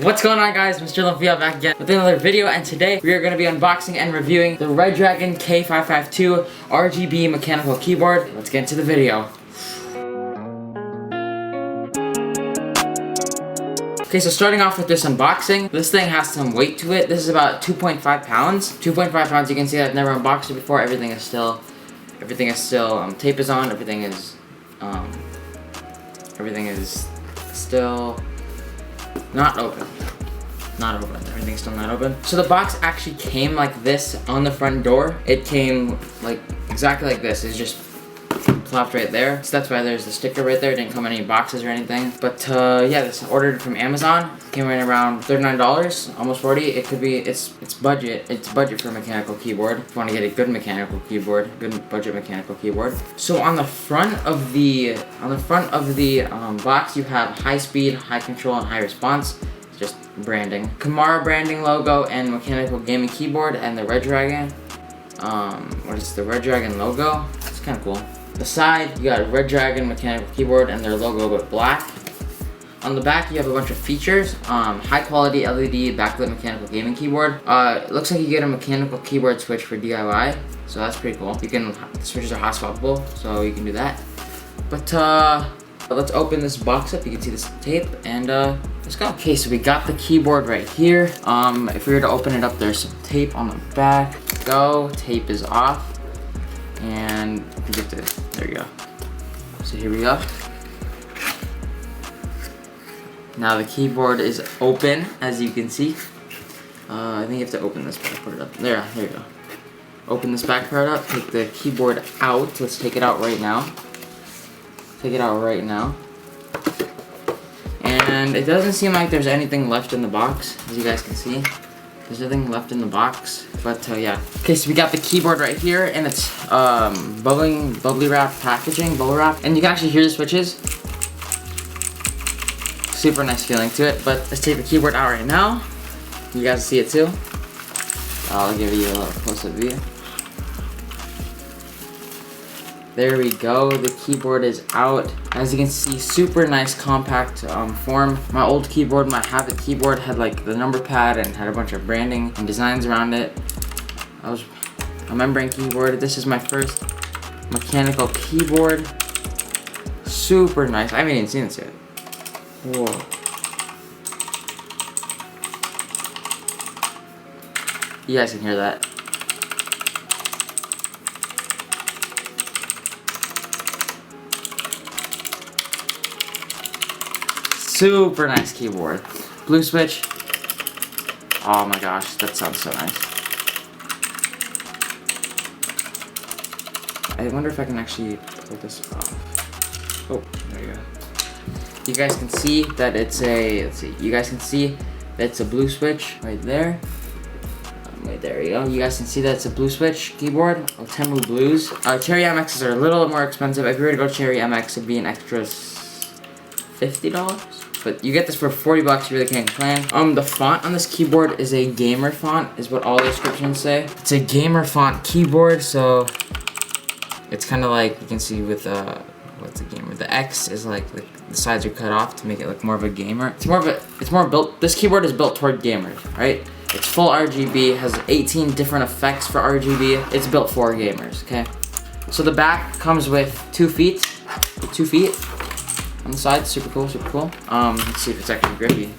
What's going on, guys? mrlumpia back again with another video, and today we are going to be unboxing and reviewing the Redragon K552 RGB mechanical keyboard. Let's get into the video. Okay, so starting off with this unboxing, this thing has some weight to it. This is about 2.5 pounds. 2.5 pounds, you can see I've never unboxed it before. Everything is still, tape is on, everything is still not open. Not open. Everything's still not open. So the box actually came like this on the front door. It came like exactly like this. It's just plopped right there. So that's why there's the sticker right there. It didn't come in any boxes or anything. But yeah, this ordered from Amazon. Came in around $39, almost 40. It could be, it's budget. It's budget for a mechanical keyboard. If you want to get a good mechanical keyboard, good budget mechanical keyboard. So on the front of the box, you have high speed, high control, and high response. Just branding. Kamara branding logo and mechanical gaming keyboard, and the Redragon. What is the Redragon logo? It's kind of cool. The side, you got a Redragon mechanical keyboard and their logo but black. On the back, you have a bunch of features. High quality LED backlit mechanical gaming keyboard. It looks like you get a mechanical keyboard switch for DIY, so that's pretty cool. You can, the switches are hot swappable, so you can do that. But let's open this box up. You can see this tape, and let's go. Okay, so we got the keyboard right here. If we were to open it up, there's some tape on the back. Go, tape is off. And you get the, there you go. So here we go. Now the keyboard is open, as you can see. I think you have to open this back part up. There you go. Open this back part up, take the keyboard out. Let's take it out right now. Take it out right now. And it doesn't seem like there's anything left in the box, as you guys can see. There's nothing left in the box, but yeah. Okay, so we got the keyboard right here, and it's bubbly wrap packaging, bubble wrap, and you can actually hear the switches. Super nice feeling to it. But let's take the keyboard out right now. You guys see it too. I'll give you a little close-up view. There we go, the keyboard is out. As you can see, super nice compact form. My old keyboard, my Habit keyboard, had like the number pad and had a bunch of branding and designs around it. I was a membrane keyboard. This is my first mechanical keyboard. Super nice. I haven't even seen this yet. Whoa. You guys can hear that. Super nice keyboard. Blue switch. Oh my gosh, that sounds so nice. I wonder if I can actually pull this off. Oh, there you go. You guys can see that it's a, let's see, you guys can see that it's a blue switch right there. Wait, there you go. You guys can see that it's a blue switch keyboard. Outemu blues. Cherry MXs are a little more expensive. If you were to go Cherry MX, it'd be an extra $50. But you get this for 40 bucks, you really can't complain. The font on this keyboard is a gamer font, is what all the descriptions say. It's a gamer font keyboard, so it's kind of like, you can see with what's a gamer? The X is like, the sides are cut off to make it look more of a gamer. This keyboard is built toward gamers, right? It's full RGB, has 18 different effects for RGB. It's built for gamers, okay? So the back comes with 2 feet, on the side. Super cool, super cool. Let's see if it's actually grippy.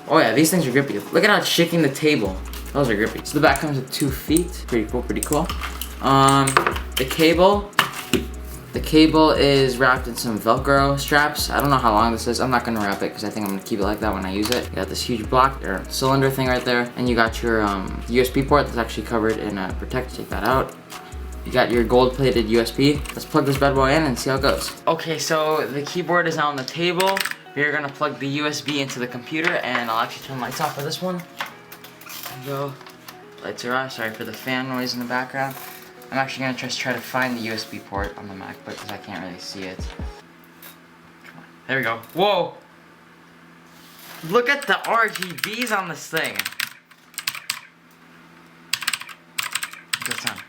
Oh yeah, these things are grippy. Look at how it's shaking the table. Those are grippy. So the back comes with 2 feet. Pretty cool, pretty cool. The cable is wrapped in some Velcro straps. I don't know how long this is. I'm not gonna wrap it because I think I'm gonna keep it like that when I use it. You got this huge block or cylinder thing right there, and you got your USB port that's actually covered in protect. Take that out. You got your gold-plated USB. Let's plug this bad boy in and see how it goes. Okay, so the keyboard is now on the table. We're gonna plug the USB into the computer, and I'll actually turn the lights off for this one. There you go. Lights are off. Sorry for the fan noise in the background. I'm actually gonna just try to find the USB port on the MacBook because I can't really see it. There we go. Whoa! Look at the RGBs on this thing. Good sound.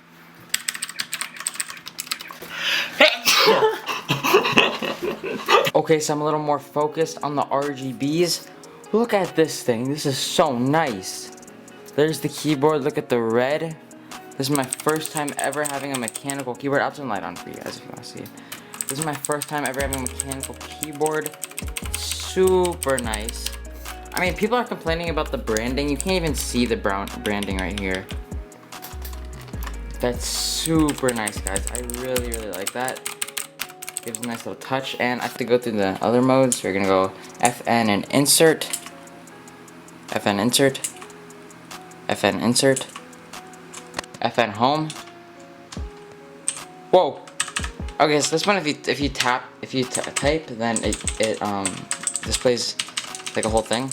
Okay, so I'm a little more focused on the RGBs. Look at this thing. This is so nice. There's the keyboard. Look at the red. This is my first time ever having a mechanical keyboard. I'll turn the light on for you guys if you want to see it. This is my first time ever having a mechanical keyboard. Super nice. I mean, people are complaining about the branding. You can't even see the branding right here. That's super nice, guys. I really, really like that. Gives a nice little touch. And I have to go through the other modes. We're gonna go FN and insert. FN insert. FN insert. FN home. Whoa. Okay, so this one, if you type, then it displays like a whole thing.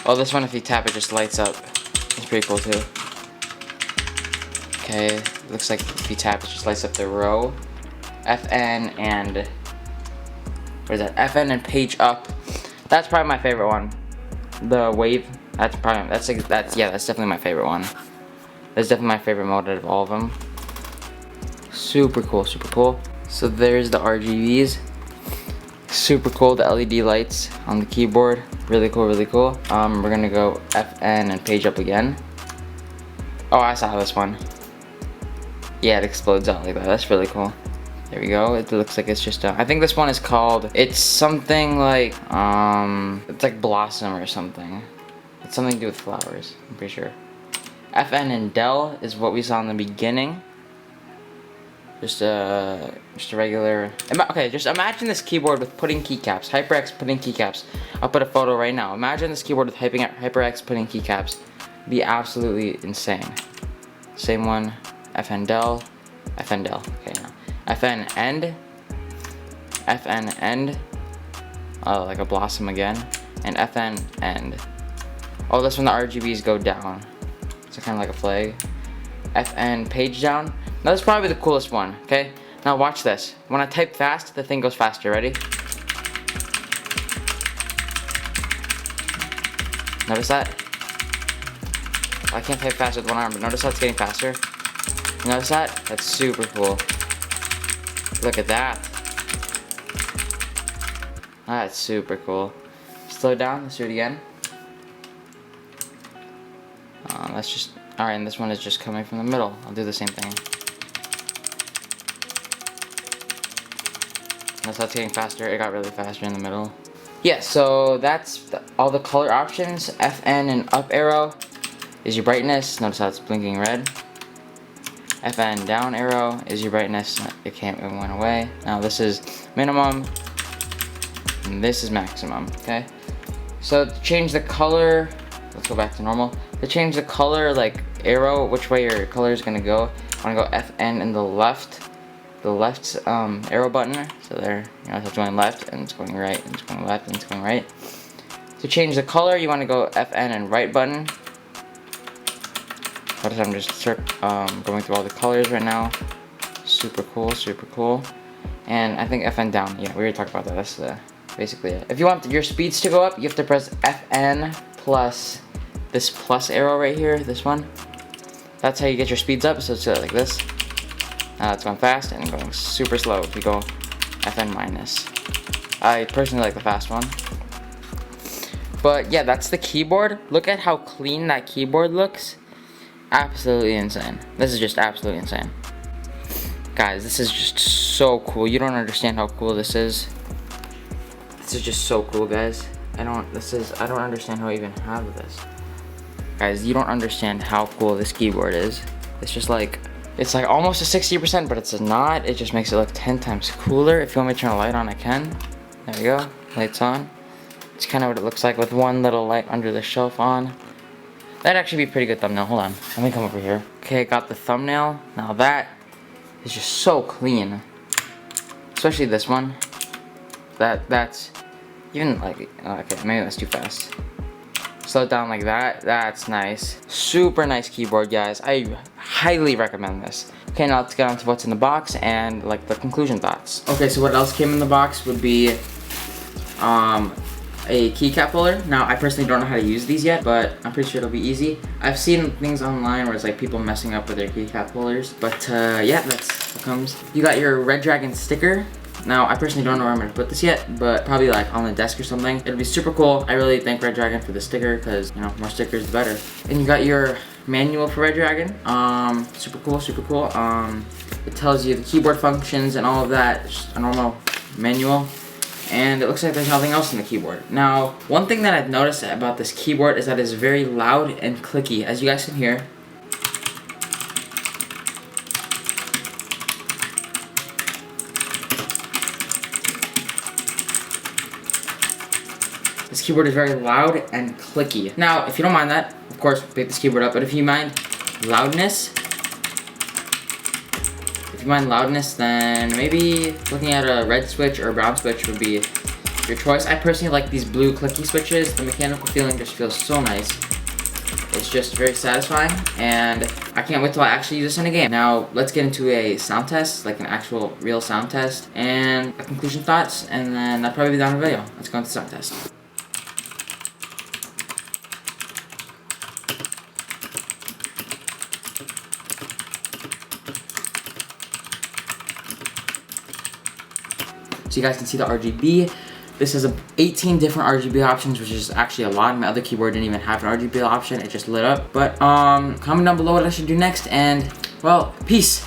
Oh, this one, if you tap, it just lights up. It's pretty cool too. Okay, looks like if you tap, it just lights up the row. FN and what is that? FN and page up. That's probably my favorite one. The wave. That's definitely my favorite one. That's definitely my favorite mode out of all of them. Super cool, super cool. So there's the RGBs. Super cool, the LED lights on the keyboard. Really cool, really cool. We're gonna go FN and page up again. Oh, I saw this one. Yeah, it explodes out like that. That's really cool. There we go. It looks like it's just I think this one is called, it's something like, it's like Blossom or something. It's something to do with flowers, I'm pretty sure. FN and Del is what we saw in the beginning. Just a regular, okay, just imagine this keyboard with pudding keycaps, HyperX pudding keycaps. I'll put a photo right now. Imagine this keyboard with HyperX pudding keycaps. It'd be absolutely insane. Same one, FN Del, okay, now. FN end, oh, like a blossom again, and FN end. Oh, this one the RGBs go down, so kind of like a flag. FN page down. Now this is probably the coolest one, okay? Now watch this. When I type fast, the thing goes faster. Ready? Notice that? I can't type fast with one arm, but notice how it's getting faster. Notice that? That's super cool. Look at that. That's super cool. Slow down, let's do it again. Let's just, alright, and this one is just coming from the middle. I'll do the same thing. That's how it's getting faster. It got really faster in the middle. Yeah, so that's all the color options. FN and up arrow is your brightness. Notice how it's blinking red. FN down arrow is your brightness. It went away. Now this is minimum, and this is maximum. Okay. So to change the color, let's go back to normal. To change the color, like arrow, which way your color is gonna go, I want to go FN in the left arrow button. So there, you know, it's going left and it's going right and it's going left and it's going right. To change the color, you want to go FN and right button. I'm just going through all the colors right now. Super cool, super cool. And I think FN down. Yeah, we already talked about that. That's basically it. If you want your speeds to go up, you have to press FN plus this plus arrow right here, this one. That's how you get your speeds up. So it's like this. It's going fast and going super slow if you go FN minus. I personally like the fast one. But yeah, that's the keyboard. Look at how clean that keyboard looks. Absolutely insane. This is just absolutely insane. Guys, this is just so cool. You don't understand how cool this is. This is just so cool, guys. I don't understand how I even have this. Guys, you don't understand how cool this keyboard is. It's just like, it's like almost a 60%, but it's not. It just makes it look 10 times cooler. If you want me to turn a light on, I can. There we go, lights on. It's kind of what it looks like with one little light under the shelf on. That'd actually be a pretty good thumbnail. Hold on, let me come over here. Okay, got the thumbnail. Now that is just so clean. Especially this one. That's even like, okay, maybe that's too fast. Slow it down like that. That's nice. Super nice keyboard, guys. I highly recommend this. Okay, now let's get on to what's in the box and like the conclusion thoughts. Okay, so what else came in the box would be a keycap holder. Now, I personally don't know how to use these yet, but I'm pretty sure it'll be easy. I've seen things online where it's like people messing up with their keycap holders, but yeah, that's what comes. You got your Redragon sticker. Now, I personally don't know where I'm gonna put this yet, but probably like on the desk or something. It'll be super cool. I really thank Redragon for the sticker because, you know, more stickers the better. And you got your manual for Redragon. Super cool, super cool. It tells you the keyboard functions and all of that. Just a normal manual. And it looks like there's nothing else in the keyboard. Now, one thing that I've noticed about this keyboard is that it's very loud and clicky, as you guys can hear. This keyboard is very loud and clicky. Now, if you don't mind that, of course, pick this keyboard up, but if you mind loudness, then maybe looking at a red switch or a brown switch would be your choice. I personally like these blue clicky switches. The mechanical feeling just feels so nice. It's just very satisfying, and I can't wait till I actually use this in a game. Now, let's get into a sound test, like an actual real sound test, and conclusion thoughts, and then that'll probably be done in the video. Let's go into the sound test. So you guys can see the RGB. This has 18 different RGB options, which is actually a lot. My other keyboard didn't even have an RGB option. It just lit up. But comment down below what I should do next, and well, peace.